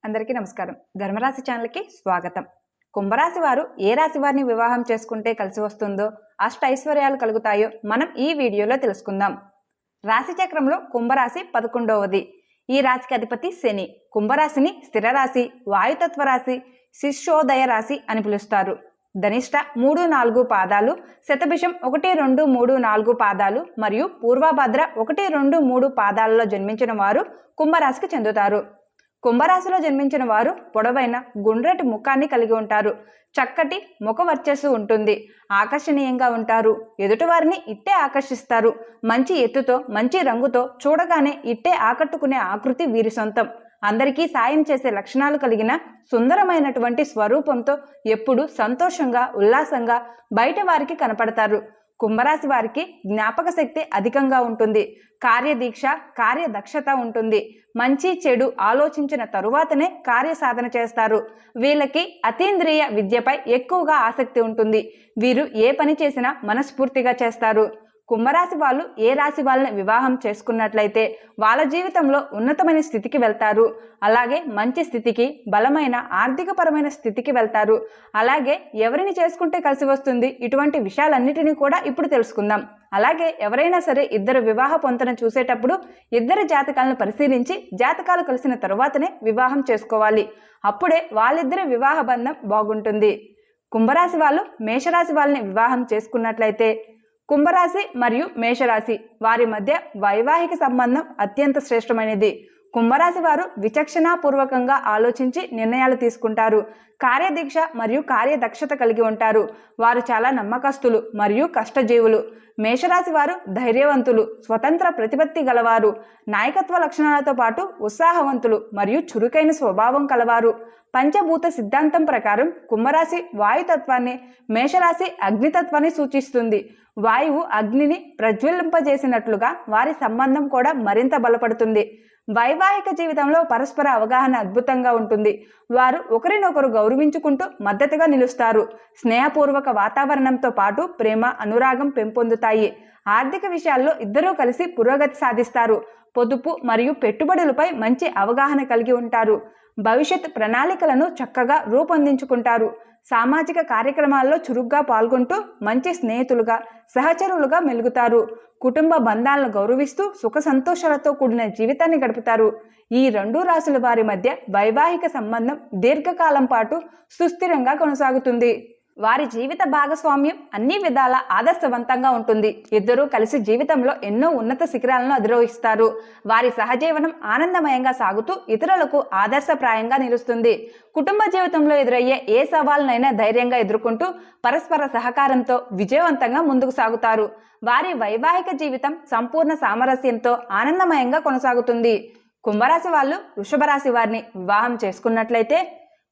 అందరికీ నమస్కారం. ధర్మరాశి ఛానల్కి స్వాగతం. కుంభరాశి వారు ఏ రాశి వారిని వివాహం చేసుకుంటే కలిసి వస్తుందో, అష్ట ఐశ్వర్యాలు కలుగుతాయో మనం ఈ వీడియోలో తెలుసుకుందాం. రాశి చక్రంలో కుంభరాశి 11వది. ఈ రాశికి అధిపతి శని. కుంభరాశిని స్థిర రాశి, వాయుతత్వ రాశి, శిష్యోదయ రాశి అని పిలుస్తారు. ధనిష్ట 3-4 పాదాలు, శతభిషం 1-2-3-4 పాదాలు మరియు పూర్వభద్ర 1-2-3 పాదాలలో జన్మించిన వారు కుంభరాశికి చెందుతారు. కుంభరాశిలో జన్మించిన వారు పొడవైన గుండ్రటి ముఖాన్ని కలిగి ఉంటారు. చక్కటి ముఖ వర్చస్సు ఉంటుంది. ఆకర్షణీయంగా ఉంటారు. ఎదుటివారిని ఇట్టే ఆకర్షిస్తారు. మంచి ఎత్తుతో, మంచి రంగుతో చూడగానే ఇట్టే ఆకట్టుకునే ఆకృతి వీరి సొంతం. అందరికీ సాయం చేసే లక్షణాలు కలిగిన సుందరమైనటువంటి స్వరూపంతో ఎప్పుడూ సంతోషంగా, ఉల్లాసంగా బయట వారికి కనపడతారు. కుంభరాశి వారికి జ్ఞాపక శక్తి అధికంగా ఉంటుంది. కార్యదీక్ష, కార్యదక్షత ఉంటుంది. మంచి చెడు ఆలోచించిన తరువాతనే కార్యసాధన చేస్తారు. వీళ్ళకి అతీంద్రియ విద్యపై ఎక్కువగా ఆసక్తి ఉంటుంది. వీరు ఏ పని చేసినా మనస్ఫూర్తిగా చేస్తారు. కుంభరాశి వాళ్ళు ఏ రాశి వాళ్ళని వివాహం చేసుకున్నట్లయితే వాళ్ళ జీవితంలో ఉన్నతమైన స్థితికి వెళ్తారు. అలాగే మంచి స్థితికి, బలమైన ఆర్థికపరమైన స్థితికి వెళ్తారు. అలాగే ఎవరిని చేసుకుంటే కలిసి వస్తుంది, ఇటువంటి విషయాలన్నిటినీ కూడా ఇప్పుడు తెలుసుకుందాం. అలాగే ఎవరైనా సరే ఇద్దరు వివాహ పొంతన చూసేటప్పుడు ఇద్దరి జాతకాలను పరిశీలించి జాతకాలు కలిసిన తరువాతనే వివాహం చేసుకోవాలి. అప్పుడే వాళ్ళిద్దరి వివాహ బంధం బాగుంటుంది. కుంభరాశి వాళ్ళు మేషరాశి వాళ్ళని వివాహం చేసుకున్నట్లయితే కుంభరాశి మరియు మేషరాశి వారి మధ్య వైవాహిక సంబంధం అత్యంత శ్రేష్టమైనది. కుంభరాశి వారు విచక్షణాపూర్వకంగా ఆలోచించి నిర్ణయాలు తీసుకుంటారు. కార్యదీక్ష మరియు కార్యదక్షత కలిగి ఉంటారు. వారు చాలా నమ్మకస్తులు మరియు కష్టజీవులు. మేషరాశి వారు ధైర్యవంతులు, స్వతంత్ర ప్రతిపత్తి గలవారు, నాయకత్వ లక్షణాలతో పాటు ఉత్సాహవంతులు మరియు చురుకైన స్వభావం కలవారు. పంచభూత సిద్ధాంతం ప్రకారం కుంభరాశి వాయుతత్వాన్ని, మేషరాశి అగ్నితత్వాన్ని సూచిస్తుంది. వాయువు అగ్నిని ప్రజ్వలింపజేసినట్లుగా వారి సంబంధం కూడా మరింత బలపడుతుంది. వైవాహిక జీవితంలో పరస్పర అవగాహన అద్భుతంగా ఉంటుంది. వారు ఒకరినొకరు గౌరవించుకుంటూ మద్దతుగా నిలుస్తారు. స్నేహపూర్వక వాతావరణంతో పాటు ప్రేమ, అనురాగం పెంపొందుతాయి. ఆర్థిక విషయాల్లో ఇద్దరూ కలిసి పురోగతి సాధిస్తారు. పొదుపు మరియు పెట్టుబడులపై మంచి అవగాహన కలిగి ఉంటారు. భవిష్యత్ ప్రణాళికలను చక్కగా రూపొందించుకుంటారు. సామాజిక కార్యక్రమాల్లో చురుగ్గా పాల్గొంటూ మంచి స్నేహితులుగా, సహచరులుగా మెలుగుతారు. కుటుంబ బంధాలను గౌరవిస్తూ సుఖ సంతోషాలతో కూడిన జీవితాన్ని గడుపుతారు. ఈ రెండు రాశుల వారి మధ్య వైవాహిక సంబంధం దీర్ఘకాలం పాటు సుస్థిరంగా కొనసాగుతుంది. వారి జీవిత భాగస్వామ్యం అన్ని విధాల ఆదర్శవంతంగా ఉంటుంది. ఇద్దరూ కలిసి జీవితంలో ఎన్నో ఉన్నత శిఖరాలను అధిరోహిస్తారు. వారి సహజీవనం ఆనందమయంగా సాగుతూ ఇతరులకు ఆదర్శప్రాయంగా నిలుస్తుంది. కుటుంబ జీవితంలో ఎదురయ్యే ఏ సవాళ్ళనైనా ధైర్యంగా ఎదుర్కొంటూ పరస్పర సహకారంతో విజయవంతంగా ముందుకు సాగుతారు. వారి వైవాహిక జీవితం సంపూర్ణ సామరస్యంతో ఆనందమయంగా కొనసాగుతుంది. కుంభరాశి వాళ్ళు వృషభ రాశి వారిని వివాహం చేసుకున్నట్లయితే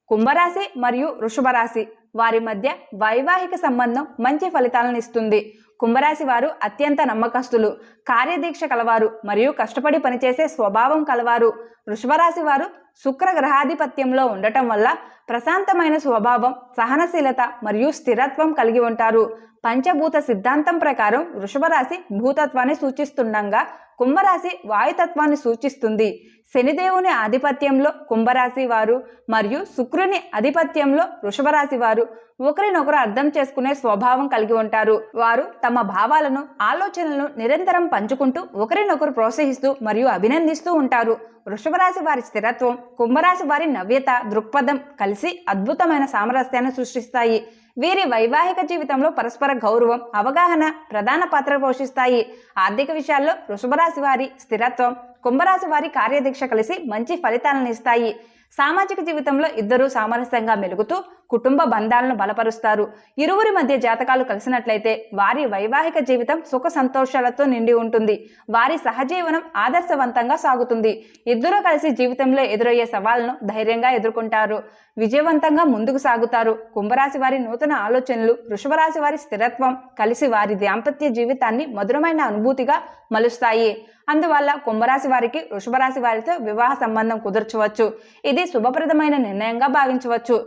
కుంభరాశి మరియు వృషభ రాశి వారి మధ్య వైవాహిక సంబంధం మంచి ఫలితాలను ఇస్తుంది. కుంభరాశి వారు అత్యంత నమ్మకస్తులు, కార్యదీక్ష కలవారు మరియు కష్టపడి పనిచేసే స్వభావం కలవారు. వృషభరాశి వారు శుక్ర గ్రహాధిపత్యంలో ఉండటం వల్ల ప్రశాంతమైన స్వభావం, సహనశీలత మరియు స్థిరత్వం కలిగి ఉంటారు. పంచభూత సిద్ధాంతం ప్రకారం వృషభరాశి భూతత్వాన్ని సూచిస్తుండగా కుంభరాశి వాయుతత్వాన్ని సూచిస్తుంది. శనిదేవుని ఆధిపత్యంలో కుంభరాశి వారు మరియు శుక్రుని ఆధిపత్యంలో వృషభరాశి వారు ఒకరినొకరు అర్థం చేసుకునే స్వభావం కలిగి ఉంటారు. వారు తమ భావాలను, ఆలోచనలను నిరంతరం పంచుకుంటూ ఒకరినొకరు ప్రోత్సహిస్తూ మరియు అభినందిస్తూ ఉంటారు. వృషభరాశి వారి స్థిరత్వం, కుంభరాశి వారి నవ్యత, దృక్పథం కలిసి అద్భుతమైన సామరస్యాన్ని సృష్టిస్తాయి. వీరి వైవాహిక జీవితంలో పరస్పర గౌరవం, అవగాహన ప్రధాన పాత్ర పోషిస్తాయి. ఆర్థిక విషయాల్లో వృషభరాశి వారి స్థిరత్వం, కుంభరాశి వారి కార్యదీక్ష కలిసి మంచి ఫలితాలను ఇస్తాయి. సామాజిక జీవితంలో ఇద్దరూ సామరస్యంగా మెలుగుతూ కుటుంబ బంధాలను బలపరుస్తారు. ఇరువురి మధ్య జాతకాలు కలిసినట్లయితే వారి వైవాహిక జీవితం సుఖ సంతోషాలతో నిండి ఉంటుంది. వారి సహజీవనం ఆదర్శవంతంగా సాగుతుంది. ఇద్దరూ కలిసి జీవితంలో ఎదురయ్యే సవాళ్లను ధైర్యంగా ఎదుర్కొంటారు. విజయవంతంగా ముందుకు సాగుతారు. కుంభరాశి వారి నూతన ఆలోచనలు, వృషభరాశి వారి స్థిరత్వం కలిసి వారి దాంపత్య జీవితాన్ని మధురమైన అనుభూతిగా మలుస్తాయి. అందువల్ల కుంభరాశి వారికి వృషభరాశి వారితో వివాహ సంబంధం కుదర్చవచ్చు. ఇది శుభప్రదమైన నిర్ణయంగా భావించవచ్చు.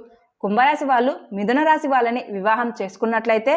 కుంభరాశి వాళ్ళు మిథున రాశి వాళ్ళని వివాహం చేసుకున్నట్లయితే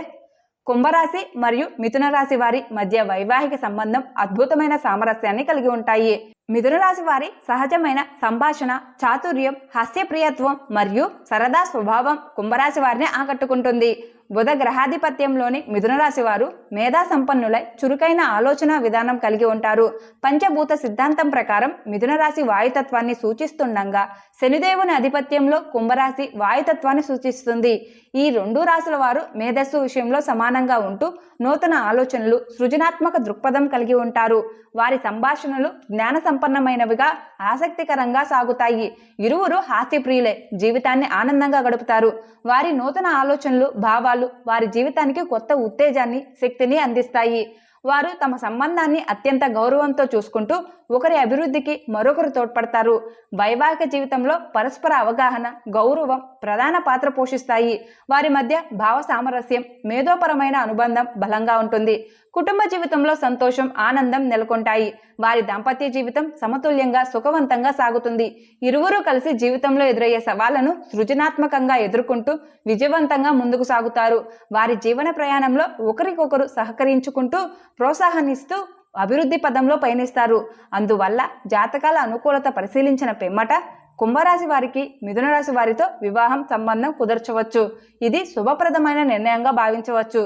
కుంభరాశి మరియు మిథున రాశి వారి మధ్య వైవాహిక సంబంధం అద్భుతమైన సామరస్యాన్ని కలిగి ఉంటాయి. మిథున రాశి వారి సహజమైన సంభాషణ, చాతుర్యం, హాస్యప్రియత్వం మరియు సరదా స్వభావం కుంభరాశి వారిని ఆకట్టుకుంటుంది. బుధ గ్రహాధిపత్యంలోని మిథున రాశి వారు మేధా సంపన్నులై చురుకైన ఆలోచన విధానం కలిగి ఉంటారు. పంచభూత సిద్ధాంతం ప్రకారం మిథున రాశి వాయుతత్వాన్ని సూచిస్తుండగా శనిదేవుని ఆధిపత్యంలో కుంభరాశి వాయుతత్వాన్ని సూచిస్తుంది. ఈ రెండు రాశుల వారు మేధస్సు విషయంలో సమానంగా ఉంటూ నూతన ఆలోచనలు, సృజనాత్మక దృక్పథం కలిగి ఉంటారు. వారి సంభాషణలు జ్ఞాన సంపన్నమైనవిగా, ఆసక్తికరంగా సాగుతాయి. ఇరువురు హాస్యప్రియులే, జీవితాన్ని ఆనందంగా గడుపుతారు. వారి నూతన ఆలోచనలు, భావాలు వారి జీవితానికి కొత్త ఉత్తేజాన్ని, శక్తిని అందిస్తాయి. వారు తమ సంబంధాన్ని అత్యంత గౌరవంతో చూసుకుంటూ ఒకరి అభివృద్ధికి మరొకరు తోడ్పడతారు. వైవాహిక జీవితంలో పరస్పర అవగాహన, గౌరవం ప్రధాన పాత్ర పోషిస్తాయి. వారి మధ్య భావ సామరస్యం, మేధోపరమైన అనుబంధం బలంగా ఉంటుంది. కుటుంబ జీవితంలో సంతోషం, ఆనందం నెలకొంటాయి. వారి దాంపత్య జీవితం సమతుల్యంగా, సుఖవంతంగా సాగుతుంది. ఇరువురు కలిసి జీవితంలో ఎదురయ్యే సవాళ్లను సృజనాత్మకంగా ఎదుర్కొంటూ విజయవంతంగా ముందుకు సాగుతారు. వారి జీవన ప్రయాణంలో ఒకరికొకరు సహకరించుకుంటూ, ప్రోత్సాహాన్నిస్తూ అభివృద్ధి పదంలో పయనిస్తారు. అందువల్ల జాతకాల అనుకూలత పరిశీలించిన పిమ్మట కుంభరాశి వారికి మిథున రాశి వారితో వివాహం సంబంధం కుదర్చవచ్చు. ఇది శుభప్రదమైన నిర్ణయంగా భావించవచ్చు.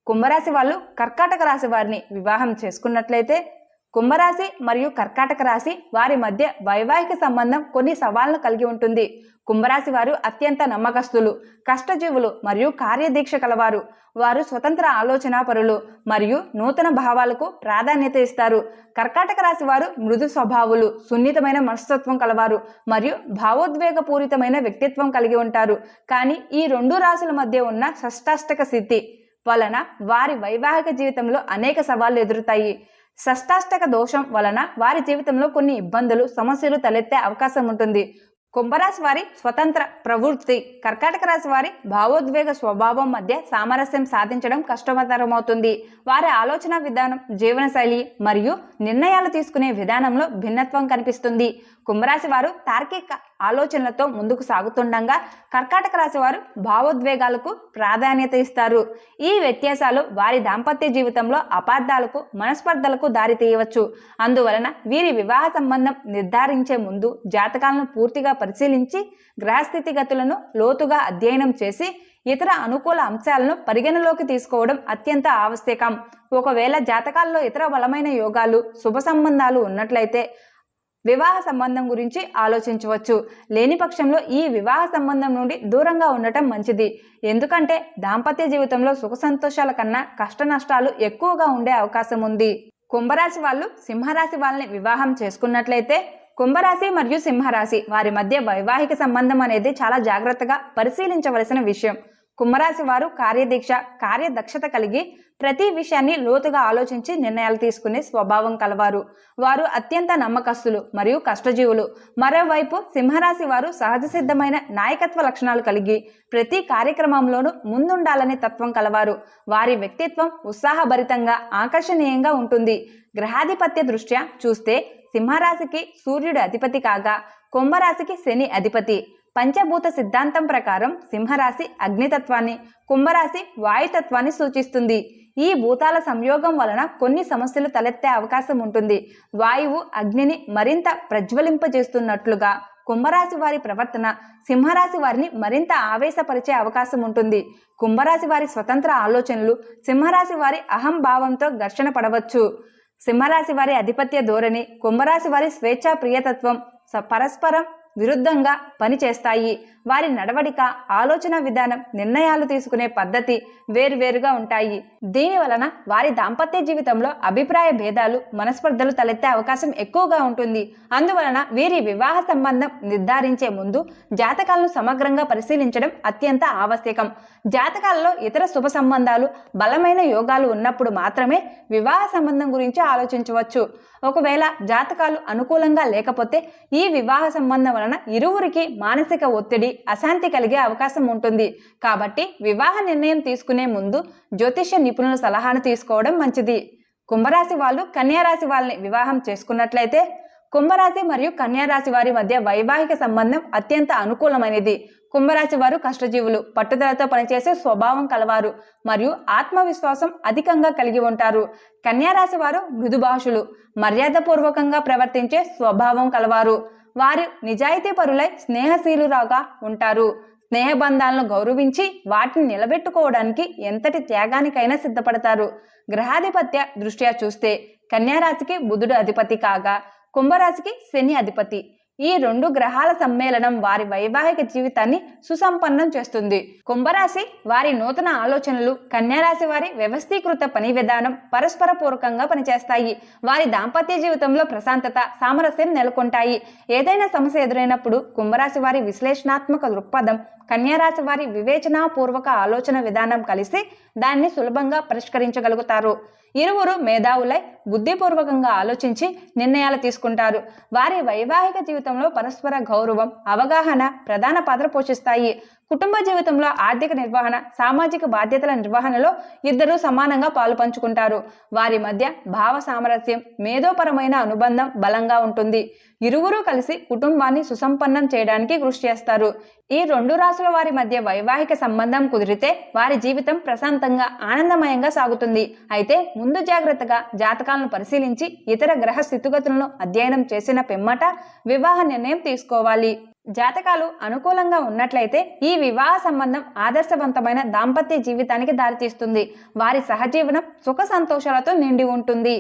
కుంభరాశి వాళ్ళు కర్కాటక రాశి వారిని వివాహం చేసుకున్నట్లయితే కుంభరాశి మరియు కర్కాటక రాశి వారి మధ్య వైవాహిక సంబంధం కొన్ని సవాళ్లను కలిగి ఉంటుంది. కుంభరాశి వారు అత్యంత నమ్మకస్తులు, కష్టజీవులు మరియు కార్యదీక్ష కలవారు. వారు స్వతంత్ర ఆలోచన పరులు మరియు నూతన భావాలకు ప్రాధాన్యత ఇస్తారు. కర్కాటక రాశి వారు మృదు స్వభావులు, సున్నితమైన మనస్తత్వం కలవారు మరియు భావోద్వేగపూరితమైన వ్యక్తిత్వం కలిగి ఉంటారు. కానీ ఈ రెండు రాశుల మధ్య ఉన్న షష్టాష్టక స్థితి వలన వారి వైవాహిక జీవితంలో అనేక సవాళ్లు ఎదురుతాయి. షష్టాష్టక దోషం వలన వారి జీవితంలో కొన్ని ఇబ్బందులు, సమస్యలు తలెత్తే అవకాశం ఉంటుంది. కుంభరాశి వారి స్వతంత్ర ప్రవృత్తి, కర్కాటక రాశి వారి భావోద్వేగ స్వభావం మధ్య సామరస్యం సాధించడం కష్టతరమవుతుంది. వారి ఆలోచన విధానం, జీవనశైలి మరియు నిర్ణయాలు తీసుకునే విధానంలో భిన్నత్వం కనిపిస్తుంది. కుంభరాశి వారు తార్కిక ఆలోచనలతో ముందుకు సాగుతుండగా కర్కాటక రాశి వారు భావోద్వేగాలకు ప్రాధాన్యత ఇస్తారు. ఈ వ్యత్యాసాలు వారి దాంపత్య జీవితంలో అపార్థాలకు, మనస్పర్ధలకు దారితీయవచ్చు. అందువలన వీరి వివాహ సంబంధం నిర్ధారించే ముందు జాతకాలను పూర్తిగా పరిశీలించి గ్రహస్థితిగతులను లోతుగా అధ్యయనం చేసి ఇతర అనుకూల అంశాలను పరిగణలోకి తీసుకోవడం అత్యంత ఆవశ్యకం. ఒకవేళ జాతకాల్లో ఇతర బలమైన యోగాలు, శుభ సంబంధాలు ఉన్నట్లయితే వివాహ సంబంధం గురించి ఆలోచించవచ్చు. లేని పక్షంలో ఈ వివాహ సంబంధం నుండి దూరంగా ఉండటం మంచిది. ఎందుకంటే దాంపత్య జీవితంలో సుఖ సంతోషాల కన్నా కష్ట నష్టాలు ఎక్కువగా ఉండే అవకాశం ఉంది. కుంభరాశి వాళ్ళు సింహరాశి వాళ్ళని వివాహం చేసుకున్నట్లయితే కుంభరాశి మరియు సింహరాశి వారి మధ్య వైవాహిక సంబంధం అనేది చాలా జాగ్రత్తగా పరిశీలించవలసిన విషయం. కుంభరాశి వారు కార్యదీక్ష, కార్యదక్షత కలిగి ప్రతి విషయాన్ని లోతుగా ఆలోచించి నిర్ణయాలు తీసుకునే స్వభావం కలవారు. వారు అత్యంత నమ్మకస్తులు మరియు కష్టజీవులు. మరోవైపు సింహరాశి వారు సహజ సిద్ధమైన నాయకత్వ లక్షణాలు కలిగి ప్రతి కార్యక్రమంలోనూ ముందుండాలనే తత్వం కలవారు. వారి వ్యక్తిత్వం ఉత్సాహభరితంగా, ఆకర్షణీయంగా ఉంటుంది. గ్రహాధిపత్య దృష్ట్యా చూస్తే సింహరాశికి సూర్యుడు అధిపతి కాగా కుంభరాశికి శని అధిపతి. పంచభూత సిద్ధాంతం ప్రకారం సింహరాశి అగ్నితత్వాన్ని, కుంభరాశి వాయుతత్వాన్ని సూచిస్తుంది. ఈ భూతాల సంయోగం వలన కొన్ని సమస్యలు తలెత్తే అవకాశం ఉంటుంది. వాయువు అగ్నిని మరింత ప్రజ్వలింపజేస్తున్నట్లుగా కుంభరాశి వారి ప్రవర్తన సింహరాశి వారిని మరింత ఆవేశపరిచే అవకాశం ఉంటుంది. కుంభరాశి వారి స్వతంత్ర ఆలోచనలు సింహరాశి వారి అహంభావంతో ఘర్షణ పడవచ్చు. సింహరాశి వారి ఆధిపత్య ధోరణి, కుంభరాశి వారి స్వేచ్ఛా ప్రియతత్వం పరస్పరం విరుద్ధంగా పనిచేస్తాయి. వారి నడవడిక, ఆలోచన విధానం, నిర్ణయాలు తీసుకునే పద్ధతి వేరువేరుగా ఉంటాయి. దీని వలన వారి దాంపత్య జీవితంలో అభిప్రాయ భేదాలు, మనస్పర్ధలు తలెత్తే అవకాశం ఎక్కువగా ఉంటుంది. అందువలన వీరి వివాహ సంబంధం నిర్ధారించే ముందు జాతకాలను సమగ్రంగా పరిశీలించడం అత్యంత ఆవశ్యకం. జాతకాలలో ఇతర శుభ సంబంధాలు, బలమైన యోగాలు ఉన్నప్పుడు మాత్రమే వివాహ సంబంధం గురించి ఆలోచించవచ్చు. ఒకవేళ జాతకాలు అనుకూలంగా లేకపోతే ఈ వివాహ సంబంధం వలన ఇరువురికి మానసిక ఒత్తిడి, అశాంతి కలిగే అవకాశం ఉంటుంది. కాబట్టి వివాహ నిర్ణయం తీసుకునే ముందు జ్యోతిష్య నిపుణుల సలహాను తీసుకోవడం మంచిది. కుంభరాశి వాళ్ళు కన్యారాశి వాళ్ళని వివాహం చేసుకున్నట్లయితే కుంభరాశి మరియు కన్యా రాశి వారి మధ్య వైవాహిక సంబంధం అత్యంత అనుకూలమైనది. కుంభరాశి వారు కష్టజీవులు, పట్టుదలతో పనిచేసే స్వభావం కలవారు మరియు ఆత్మవిశ్వాసం అధికంగా కలిగి ఉంటారు. కన్యా రాశి వారు మృదుభాషులు, మర్యాదపూర్వకంగా ప్రవర్తించే స్వభావం కలవారు. వారు నిజాయితీ పరులై స్నేహశీలురాగా ఉంటారు. స్నేహబంధాలను గౌరవించి వాటిని నిలబెట్టుకోవడానికి ఎంతటి త్యాగానికైనా సిద్ధపడతారు. గ్రహాధిపత్య దృష్ట్యా చూస్తే కన్యా రాశికి బుధుడు అధిపతి కాగా కుంభరాశికి శని అధిపతి. ఈ రెండు గ్రహాల సమ్మేళనం వారి వైవాహిక జీవితాన్ని సుసంపన్నం చేస్తుంది. కుంభరాశి వారి నూతన ఆలోచనలు, కన్యారాశి వారి వ్యవస్థీకృత పని విధానం పరస్పర పూరకంగా పనిచేస్తాయి. వారి దాంపత్య జీవితంలో ప్రశాంతత, సామరస్యం నెలకొంటాయి. ఏదైనా సమస్య ఎదురైనప్పుడు కుంభరాశి వారి విశ్లేషణాత్మక దృక్పథం, కన్యారాశి వారి వివేచనాపూర్వక ఆలోచన విధానం కలిసి దాన్ని సులభంగా పరిష్కరించగలుగుతారు. ఇరువురు మేధావులై బుద్ధిపూర్వకంగా ఆలోచించి నిర్ణయాలు తీసుకుంటారు. వారి వైవాహిక జీవితంలో పరస్పర గౌరవం, అవగాహన ప్రధాన పాత్ర పోషిస్తాయి. కుటుంబ జీవితంలో ఆర్థిక నిర్వహణ, సామాజిక బాధ్యతల నిర్వహణలో ఇద్దరూ సమానంగా పాలు పంచుకుంటారు. వారి మధ్య భావ సామరస్యం, మేధోపరమైన అనుబంధం బలంగా ఉంటుంది. ఇరువురు కలిసి కుటుంబాన్ని సుసంపన్నం చేయడానికి కృషి చేస్తారు. ఈ రెండు రాశుల వారి మధ్య వైవాహిక సంబంధం కుదిరితే వారి జీవితం ప్రశాంతంగా, ఆనందమయంగా సాగుతుంది. అయితే ముందు జాగ్రత్తగా జాతకాలను పరిశీలించి ఇతర గ్రహ స్థితిగతులను అధ్యయనం చేసిన పిమ్మట వివాహ నిర్ణయం తీసుకోవాలి. జాతకాలు అనుకూలంగా ఉన్నట్లయితే ఈ వివాహ సంబంధం ఆదర్శవంతమైన దాంపత్య జీవితానికి దారితీస్తుంది. వారి సహజీవనం సుఖ సంతోషాలతో నిండి ఉంటుంది.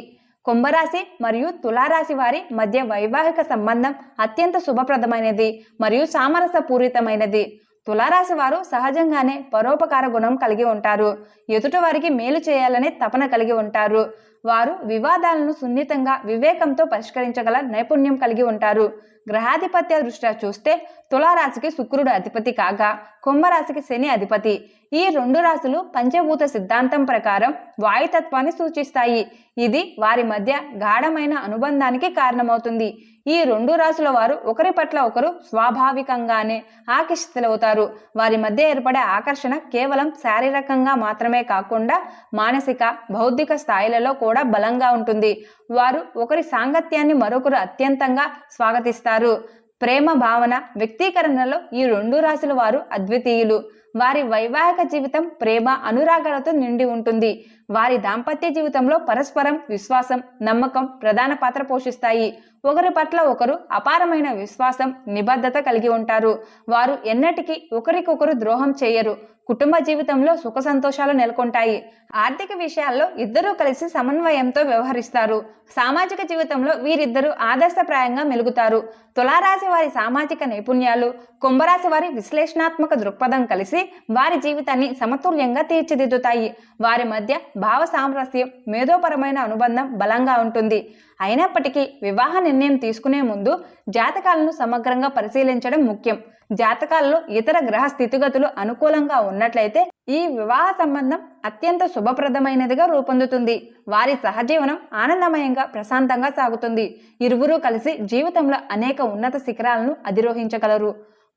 కుంభరాశి మరియు తులారాశి వారి మధ్య వైవాహిక సంబంధం అత్యంత శుభప్రదమైనది మరియు సామరస్యపూరితమైనది. తులారాశి వారు సహజంగానే పరోపకార గుణం కలిగి ఉంటారు. ఎదుటి వారికి మేలు చేయాలనే తపన కలిగి ఉంటారు. వారు వివాదాలను సున్నితంగా, వివేకంతో పరిష్కరించగల నైపుణ్యం కలిగి ఉంటారు. గ్రహాధిపత్య దృష్ట్యా చూస్తే తులారాశికి శుక్రుడు అధిపతి కాగా కుంభరాశికి శని అధిపతి. ఈ రెండు రాశులు పంచభూత సిద్ధాంతం ప్రకారం వాయుతత్వాన్ని సూచిస్తాయి. ఇది వారి మధ్య గాఢమైన అనుబంధానికి కారణమవుతుంది. ఈ రెండు రాశుల వారు ఒకరి పట్ల ఒకరు స్వాభావికంగానే ఆకర్షితులవుతారు. వారి మధ్య ఏర్పడే ఆకర్షణ కేవలం శారీరకంగా మాత్రమే కాకుండా మానసిక, బౌద్ధిక స్థాయిలలో కూడా బలంగా ఉంటుంది. వారు ఒకరి సాంగత్యాన్ని మరొకరు అత్యంతంగా స్వాగతిస్తారు. ప్రేమ భావన వ్యక్తీకరణలో ఈ రెండు రాశుల వారు అద్వితీయులు. వారి వైవాహిక జీవితం ప్రేమ, అనురాగాలతో నిండి ఉంటుంది. వారి దాంపత్య జీవితంలో పరస్పరం విశ్వాసం, నమ్మకం ప్రధాన పాత్ర పోషిస్తాయి. ఒకరి పట్ల ఒకరు అపారమైన విశ్వాసం, నిబద్ధత కలిగి ఉంటారు. వారు ఎన్నటికీ ఒకరికొకరు ద్రోహం చేయరు. కుటుంబ జీవితంలో సుఖ సంతోషాలు నెలకొంటాయి. ఆర్థిక విషయాల్లో ఇద్దరూ కలిసి సమన్వయంతో వ్యవహరిస్తారు. సామాజిక జీవితంలో వీరిద్దరూ ఆదర్శప్రాయంగా మెలుగుతారు. తులారాశి వారి సామాజిక నైపుణ్యాలు, కుంభరాశి వారి విశ్లేషణాత్మక దృక్పథం కలిసి వారి జీవితాన్ని సమతుల్యంగా తీర్చిదిద్దుతాయి. వారి మధ్య భావ సామరస్యం, మేధోపరమైన అనుబంధం బలంగా ఉంటుంది. అయినప్పటికీ వివాహ నిర్ణయం తీసుకునే ముందు జాతకాలను సమగ్రంగా పరిశీలించడం ముఖ్యం. జాతకాలలో ఇతర గ్రహ స్థితిగతులు అనుకూలంగా ఉన్నట్లయితే ఈ వివాహ సంబంధం అత్యంత శుభప్రదమైనదిగా రూపొందుతుంది. వారి సహజీవనం ఆనందమయంగా, ప్రశాంతంగా సాగుతుంది. ఇరువురు కలిసి జీవితంలో అనేక ఉన్నత శిఖరాలను అధిరోహించగలరు.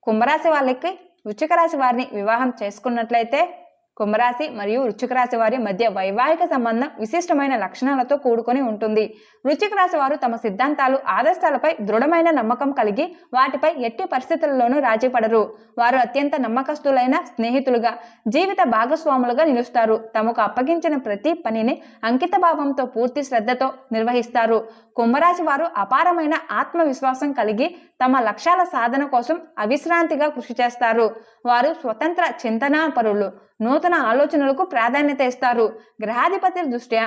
కుంభరాశి వాళ్ళకి వృశ్చిక రాశి వారిని వివాహం చేసుకున్నట్లయితే కుంభరాశి మరియు వృశ్చిక రాశి వారి మధ్య వైవాహిక సంబంధం విశిష్టమైన లక్షణాలతో కూడుకొని ఉంటుంది. వృశ్చిక రాశి వారు తమ సిద్ధాంతాలు, ఆదర్శాలపై దృఢమైన నమ్మకం కలిగి వాటిపై ఎట్టి పరిస్థితుల్లోనూ రాజీ పడరు. వారు అత్యంత నమ్మకస్తులైన స్నేహితులుగా, జీవిత భాగస్వాములుగా నిలుస్తారు. తమకు అప్పగించిన ప్రతి పనిని అంకిత భావంతో, పూర్తి శ్రద్ధతో నిర్వహిస్తారు. కుంభరాశి వారు అపారమైన ఆత్మవిశ్వాసం కలిగి తమ లక్ష్యాల సాధన కోసం అవిశ్రాంతిగా కృషి చేస్తారు. వారు స్వతంత్ర చింతనాపరులు, నూతన ఆలోచనలకు ప్రాధాన్యత ఇస్తారు. గ్రహాధిపతి దృష్ట్యా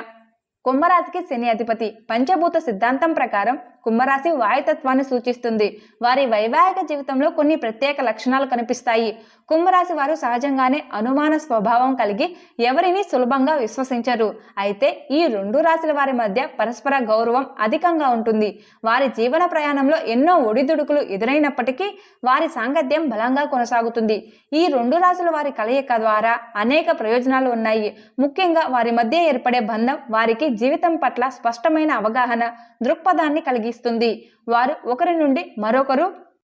కుంభరాశికి శని అధిపతి. పంచభూత సిద్ధాంతం ప్రకారం కుంభరాశి వాయుతత్వాన్ని సూచిస్తుంది. వారి వైవాహిక జీవితంలో కొన్ని ప్రత్యేక లక్షణాలు కనిపిస్తాయి. కుంభరాశి వారు సహజంగానే అనుమాన స్వభావం కలిగి ఎవరిని సులభంగా విశ్వసించరు. అయితే ఈ రెండు రాశుల వారి మధ్య పరస్పర గౌరవం అధికంగా ఉంటుంది. వారి జీవన ప్రయాణంలో ఎన్నో ఒడిదుడుకులు ఎదురైనప్పటికీ వారి సాంగత్యం బలంగా కొనసాగుతుంది. ఈ రెండు రాశుల వారి కలయిక ద్వారా అనేక ప్రయోజనాలు ఉన్నాయి. ముఖ్యంగా వారి మధ్య ఏర్పడే బంధం వారికి జీవితం పట్ల స్పష్టమైన అవగాహన, దృక్పథాన్ని కలిగిస్తుంది. వారు ఒకరి నుండి మరొకరు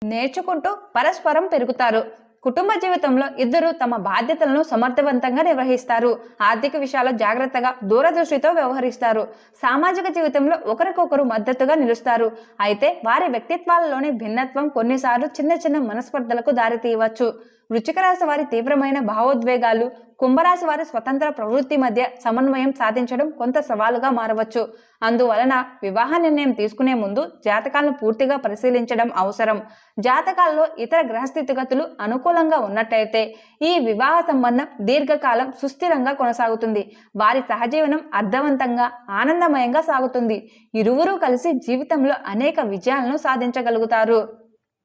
నేర్చుకుంటూ పరస్పరం పెరుగుతారు. కుటుంబ జీవితంలో ఇద్దరు తమ బాధ్యతలను సమర్థవంతంగా నిర్వహిస్తారు. ఆర్థిక విషయాల్లో జాగ్రత్తగా దూరదృష్టితో వ్యవహరిస్తారు. సామాజిక జీవితంలో ఒకరికొకరు మద్దతుగా నిలుస్తారు. అయితే వారి వ్యక్తిత్వాలలోని భిన్నత్వం కొన్నిసార్లు చిన్న చిన్న మనస్పర్ధలకు దారితీయవచ్చు. వృశ్చిక రాశి వారి తీవ్రమైన భావోద్వేగాలు, కుంభరాశి వారి స్వతంత్ర ప్రవృత్తి మధ్య సమన్వయం సాధించడం కొంత సవాలుగా మారవచ్చు. అందువలన వివాహ నిర్ణయం తీసుకునే ముందు జాతకాలను పూర్తిగా పరిశీలించడం అవసరం. జాతకాల్లో ఇతర గ్రహస్థితిగతులు అనుకూలంగా ఉన్నట్లయితే ఈ వివాహ సంబంధం దీర్ఘకాలం సుస్థిరంగా కొనసాగుతుంది. వారి సహజీవనం అర్థవంతంగా ఆనందమయంగా సాగుతుంది. ఇరువురు కలిసి జీవితంలో అనేక విజయాలను సాధించగలుగుతారు.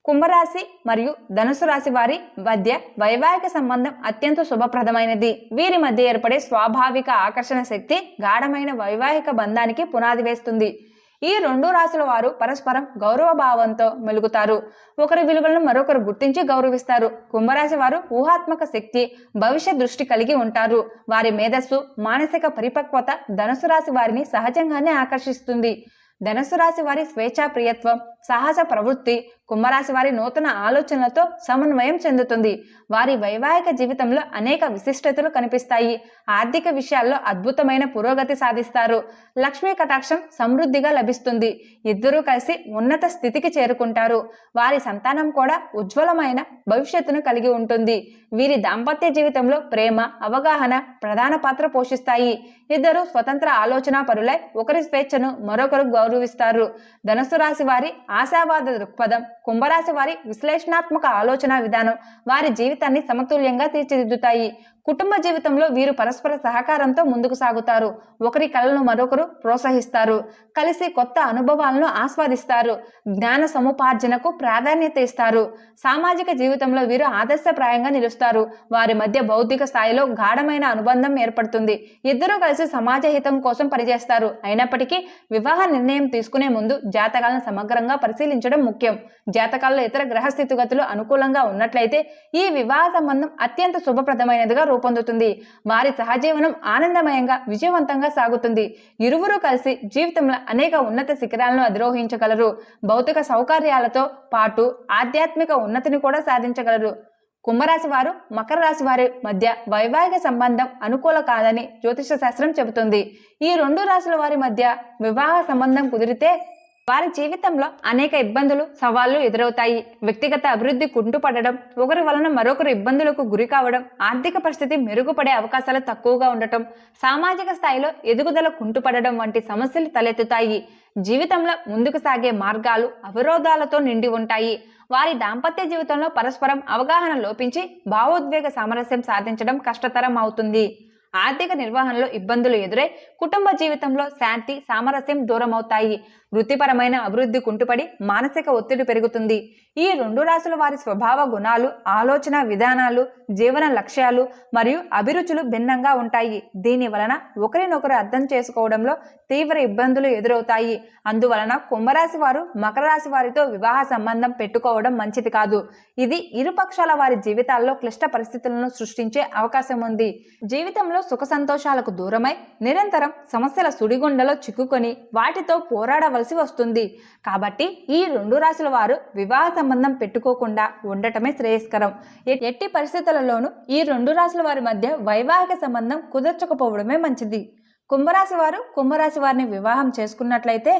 కుంభరాశి మరియు ధనుసు రాశి వారి మధ్య వైవాహిక సంబంధం అత్యంత శుభప్రదమైనది. వీరి మధ్య ఏర్పడే స్వాభావిక ఆకర్షణ శక్తి గాఢమైన వైవాహిక బంధానికి పునాది వేస్తుంది. ఈ రెండు రాశుల వారు పరస్పరం గౌరవ భావంతో మెలుగుతారు. ఒకరి విలువలను మరొకరు గుర్తించి గౌరవిస్తారు. కుంభరాశి వారు ఊహాత్మక శక్తి, భవిష్య దృష్టి కలిగి ఉంటారు. వారి మేధస్సు, మానసిక పరిపక్వత ధనుసు రాశి వారిని సహజంగానే ఆకర్షిస్తుంది. ధనుసు రాశి వారి స్వేచ్ఛా ప్రియత్వం, సాహస ప్రవృత్తి కుంభరాశి వారి నూతన ఆలోచనలతో సమన్వయం చెందుతుంది. వారి వైవాహిక జీవితంలో అనేక విశిష్టతలు కనిపిస్తాయి. ఆర్థిక విషయాల్లో అద్భుతమైన పురోగతి సాధిస్తారు. లక్ష్మీ కటాక్షం సమృద్ధిగా లభిస్తుంది. ఇద్దరూ కలిసి ఉన్నత స్థితికి చేరుకుంటారు. వారి సంతానం కూడా ఉజ్వలమైన భవిష్యత్తును కలిగి ఉంటుంది. వీరి దాంపత్య జీవితంలో ప్రేమ, అవగాహన ప్రధాన పాత్ర పోషిస్తాయి. ఇద్దరు స్వతంత్ర ఆలోచన పరులై ఒకరి స్వేచ్ఛను మరొకరు గౌరవిస్తారు. ధనుసు రాశి వారి ఆశావాద దృక్పథం, కుంభరాశి వారి విశ్లేషణాత్మక ఆలోచన విధానం వారి జీవితాన్ని సమతుల్యంగా తీర్చిదిద్దుతాయి. కుటుంబ జీవితంలో వీరు పరస్పర సహకారంతో ముందుకు సాగుతారు. ఒకరి కళలను మరొకరు ప్రోత్సహిస్తారు. కలిసి కొత్త అనుభవాలను ఆస్వాదిస్తారు. జ్ఞాన సముపార్జనకు ప్రాధాన్యత ఇస్తారు. సామాజిక జీవితంలో వీరు ఆదర్శప్రాయంగా నిలుస్తారు. వారి మధ్య బౌద్ధిక స్థాయిలో గాఢమైన అనుబంధం ఏర్పడుతుంది. ఇద్దరూ కలిసి సమాజ హితం కోసం పనిచేస్తారు. అయినప్పటికీ వివాహ నిర్ణయం తీసుకునే ముందు జాతకాలను సమగ్రంగా పరిశీలించడం ముఖ్యం. జాతకాల్లో ఇతర గ్రహ స్థితిగతులు అనుకూలంగా ఉన్నట్లయితే ఈ వివాహ సంబంధం అత్యంత శుభప్రదమైనదిగా రూపొందుతుంది. వారి సహజీవనం ఆనందమయంగా విజయవంతంగా సాగుతుంది. ఇరువురు కలిసి జీవితంలో అనేక ఉన్నత శిఖరాలను అధిరోహించగలరు. భౌతిక సౌకర్యాలతో పాటు ఆధ్యాత్మిక ఉన్నతిని కూడా సాధించగలరు. కుంభరాశి వారు మకర రాశి వారి మధ్య వైవాహిక సంబంధం అనుకూల కాదని జ్యోతిష శాస్త్రం చెబుతుంది. ఈ రెండు రాశుల వారి మధ్య వివాహ సంబంధం కుదిరితే వారి జీవితంలో అనేక ఇబ్బందులు, సవాళ్లు ఎదురవుతాయి. వ్యక్తిగత అభివృద్ధి కుంటుపడడం, ఒకరి వలన మరొకరు ఇబ్బందులకు గురి కావడం, ఆర్థిక పరిస్థితి మెరుగుపడే అవకాశాలు తక్కువగా ఉండటం, సామాజిక స్థాయిలో ఎదుగుదల కుంటుపడడం వంటి సమస్యలు తలెత్తుతాయి. జీవితంలో ముందుకు సాగే మార్గాలు అవరోధాలతో నిండి ఉంటాయి. వారి దాంపత్య జీవితంలో పరస్పరం అవగాహన లోపించి భావోద్వేగ సామరస్యం సాధించడం కష్టతరం అవుతుంది. ఆర్థిక నిర్వహణలో ఇబ్బందులు ఎదురై కుటుంబ జీవితంలో శాంతి, సామరస్యం దూరమవుతాయి. వృత్తిపరమైన అభివృద్ధి కుంటుపడి మానసిక ఒత్తిడి పెరుగుతుంది. ఈ రెండు రాశుల వారి స్వభావ గుణాలు, ఆలోచన విధానాలు, జీవన లక్ష్యాలు మరియు అభిరుచులు భిన్నంగా ఉంటాయి. దీని వలన ఒకరినొకరు అర్థం చేసుకోవడంలో తీవ్ర ఇబ్బందులు ఎదురవుతాయి. అందువలన కుంభరాశి వారు మకర రాశి వారితో వివాహ సంబంధం పెట్టుకోవడం మంచిది కాదు. ఇది ఇరుపక్షాల వారి జీవితాల్లో క్లిష్ట పరిస్థితులను సృష్టించే అవకాశం ఉంది. జీవితంలో సుఖ సంతోషాలకు దూరమై నిరంతరం సమస్యల సుడిగుండలో చిక్కుకొని వాటితో పోరాడవలసి వస్తుంది. కాబట్టి ఈ రెండు రాశుల వారు వివాహ సంబంధం పెట్టుకోకుండా ఉండటమే శ్రేయస్కరం. ఎట్టి పరిస్థితులలోనూ ఈ రెండు రాశుల వారి మధ్య వైవాహిక సంబంధం కుదర్చకపోవడమే మంచిది. కుంభరాశి వారు కుంభరాశి వారిని వివాహం చేసుకున్నట్లయితే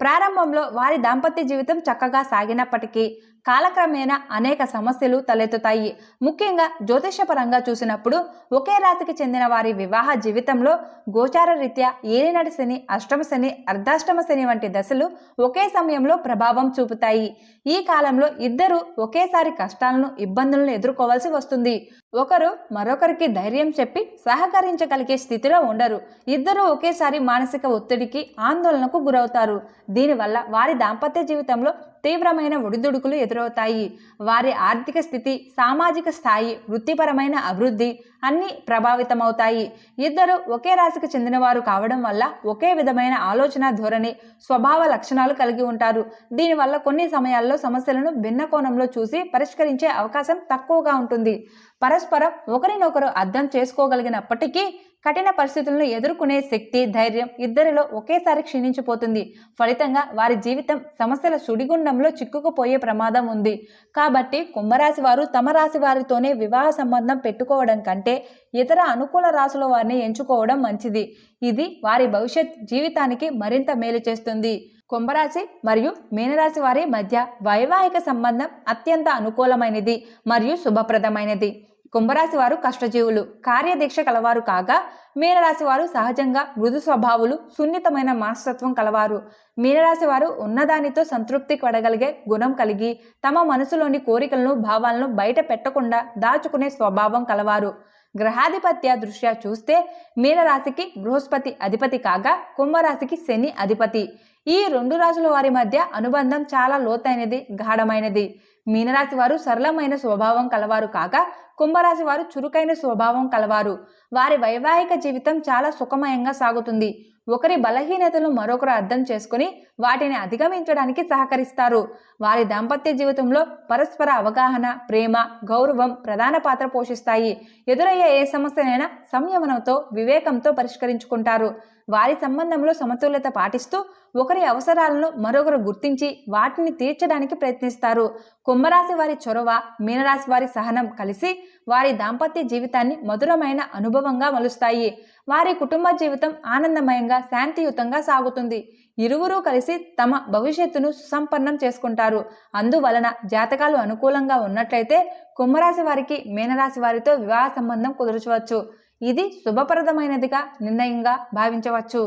ప్రారంభంలో వారి దాంపత్య జీవితం చక్కగా సాగినప్పటికీ కాలక్రమేణా అనేక సమస్యలు తలెత్తుతాయి. ముఖ్యంగా జ్యోతిషపరంగా చూసినప్పుడు ఒకే రాశికి చెందిన వారి వివాహ జీవితంలో గోచార రీత్యా ఏలినాటి శని, అష్టమ శని, అర్ధాష్టమ శని వంటి దశలు ఒకే సమయంలో ప్రభావం చూపుతాయి. ఈ కాలంలో ఇద్దరు ఒకేసారి కష్టాలను, ఇబ్బందులను ఎదుర్కోవాల్సి వస్తుంది. ఒకరు మరొకరికి ధైర్యం చెప్పి సహకరించగలిగే స్థితిలో ఉండరు. ఇద్దరు ఒకేసారి మానసిక ఒత్తిడికి, ఆందోళనకు గురవుతారు. దీనివల్ల వారి దాంపత్య జీవితంలో తీవ్రమైన ఒడిదుడుకులు ఎదురవుతాయి. వారి ఆర్థిక స్థితి, సామాజిక స్థాయి, వృత్తిపరమైన అభివృద్ధి అన్నీ ప్రభావితమవుతాయి. ఇద్దరు ఒకే రాశికి చెందినవారు కావడం వల్ల ఒకే విధమైన ఆలోచన ధోరణి, స్వభావ లక్షణాలు కలిగి ఉంటారు. దీనివల్ల కొన్ని సమయాల్లో సమస్యలను భిన్న కోణంలో చూసి పరిష్కరించే అవకాశం తక్కువగా ఉంటుంది. పరస్పరం ఒకరినొకరు అర్థం చేసుకోగలిగినప్పటికీ కఠిన పరిస్థితులను ఎదుర్కొనే శక్తి, ధైర్యం ఇద్దరిలో ఒకేసారి క్షీణించిపోతుంది. ఫలితంగా వారి జీవితం సమస్యల సుడిగుండ అగ్నిగుండంలో చిక్కుకుపోయే ప్రమాదం ఉంది. కాబట్టి కుంభరాశి వారు తమ రాశి వారితోనే వివాహ సంబంధం పెట్టుకోవడం కంటే ఇతర అనుకూల రాశుల వారిని ఎంచుకోవడం మంచిది. ఇది వారి భవిష్యత్ జీవితానికి మరింత మేలు చేస్తుంది. కుంభరాశి మరియు మీనరాశి వారి మధ్య వైవాహిక సంబంధం అత్యంత అనుకూలమైనది మరియు శుభప్రదమైనది. కుంభరాశి వారు కష్టజీవులు, కార్యదీక్ష కలవారు కాగా మీనరాశి వారు సహజంగా మృదు స్వభావులు, సున్నితమైన మనస్తత్వం కలవారు. మీనరాశి వారు ఉన్నదానితో సంతృప్తి పడగలిగే గుణం కలిగి తమ మనసులోని కోరికలను, భావాలను బయట పెట్టకుండా దాచుకునే స్వభావం కలవారు. గ్రహాధిపత్య దృష్ట్యా చూస్తే మీనరాశికి బృహస్పతి అధిపతి కాగా కుంభరాశికి శని అధిపతి. ఈ రెండు రాశుల వారి మధ్య అనుబంధం చాలా లోతైనది, గాఢమైనది. మీనరాశి వారు సరళమైన స్వభావం కలవారు కాగా కుంభరాశి వారు చురుకైన స్వభావం కలవారు. వారి వైవాహిక జీవితం చాలా సుఖమయంగా సాగుతుంది. ఒకరి బలహీనతలను మరొకరు అర్థం చేసుకుని వాటిని అధిగమించడానికి సహకరిస్తారు. వారి దాంపత్య జీవితంలో పరస్పర అవగాహన, ప్రేమ, గౌరవం ప్రధాన పాత్ర పోషిస్తాయి. ఎదురయ్యే ఏ సమస్యనైనా సంయమనంతో, వివేకంతో పరిష్కరించుకుంటారు. వారి సంబంధంలో సమతుల్యత పాటిస్తూ ఒకరి అవసరాలను మరొకరు గుర్తించి వాటిని తీర్చడానికి ప్రయత్నిస్తారు. కుంభరాశి వారి చొరవ, మీనరాశి వారి సహనం కలిసి వారి దాంపత్య జీవితాన్ని మధురమైన అనుభవంగా మలుస్తాయి. వారి కుటుంబ జీవితం ఆనందమయంగా, శాంతియుతంగా సాగుతుంది. ఇరువురూ కలిసి తమ భవిష్యత్తును సుసంపన్నం చేసుకుంటారు. అందువలన జాతకాలు అనుకూలంగా ఉన్నట్లయితే కుంభరాశి వారికి మీనరాశి వారితో వివాహ సంబంధం కుదర్చవచ్చు. ఇది శుభప్రదమైనదిగా నిర్ణయంగా భావించవచ్చు.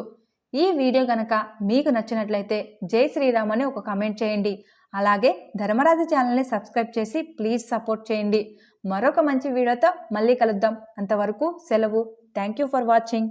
ఈ వీడియో గనక మీకు నచ్చినట్లయితే జై శ్రీరామ్ అని ఒక కామెంట్ చేయండి. అలాగే ధర్మరాశి ఛానల్ని సబ్స్క్రైబ్ చేసి ప్లీజ్ సపోర్ట్ చేయండి. మరొక మంచి వీడియోతో మళ్ళీ కలుద్దాం. అంతవరకు సెలవు. Thank you for watching.